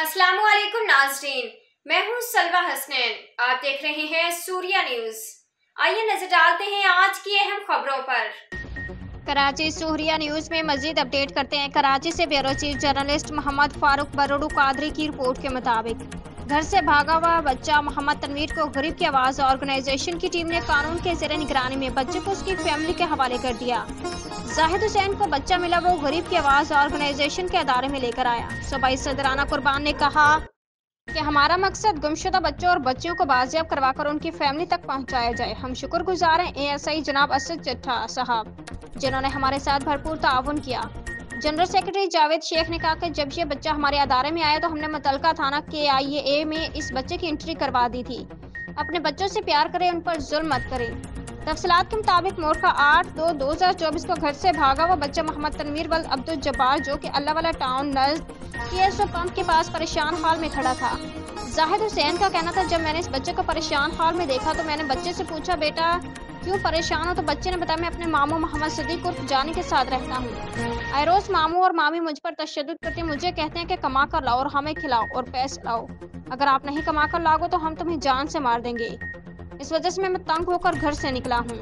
अस्सलाम वालेकुम नाज़रीन, मैं हूँ सलवा हसनैन। आप देख रहे हैं सूर्या न्यूज़। आइए नजर डालते हैं आज की अहम खबरों पर। कराची सूर्या न्यूज़ में मजीद अपडेट करते हैं। कराची से bureau chief journalist Mohammad Farooq Barodu Qadri की रिपोर्ट के मुताबिक घर से भागा हुआ बच्चा मोहम्मद तनवीर को गरीब की आवाज़ ऑर्गेनाइजेशन की टीम ने कानून के ज़ेरे निगरानी में बच्चे को उसकी फैमिली के हवाले कर दिया। जाहिद हुसैन को बच्चा मिला, वो गरीब की आवाज़ ऑर्गेनाइजेशन के अदारे में लेकर आया। सूबाई सदराना कुर्बान ने कहा कि हमारा मकसद गुमशुदा बच्चों और बच्चियों को बाजियाब करवाकर उनकी फैमिली तक पहुंचाया जाए। हम शुक्रगुजार हैं ASI जनाब असद चट्टा साहब, जिन्होंने हमारे साथ भरपूर ताउन किया। जनरल सेक्रेटरी जावेद शेख ने कहा कि जब ये बच्चा हमारे अदारे में आया तो हमने मुतलका थाना KIA में इस बच्चे की एंट्री करवा दी थी। अपने बच्चों से प्यार करें, उन पर जुल्म मत करें। तफसीलात के मुताबिक मोरखा 8/2/2024 को घर से भागा हुआ बच्चा मोहम्मद तनवीर वल्द अब्दुल जब्बार, जो कि अल्लाह वाला टाउन नज़द TSO पंप के पास परेशान हाल में खड़ा था। जाहिद हुसैन का कहना था, जब मैंने इस बच्चे को परेशान हाल में देखा तो मैंने बच्चे से पूछा, बेटा क्यों परेशान हो? तो बच्चे ने बताया, मैं अपने मामू मोहम्मद सदीक उर्फ जानी के साथ रहता हूँ। आए रोज मामू और मामी मुझ पर तशद्दुद करते, मुझे कहते हैं कि कमा कर लाओ और हमें खिलाओ और पैसे लाओ, अगर आप नहीं कमा कर लाओगे तो हम तुम्हें जान से मार देंगे। इस वजह से मैं तंग होकर घर से निकला हूँ।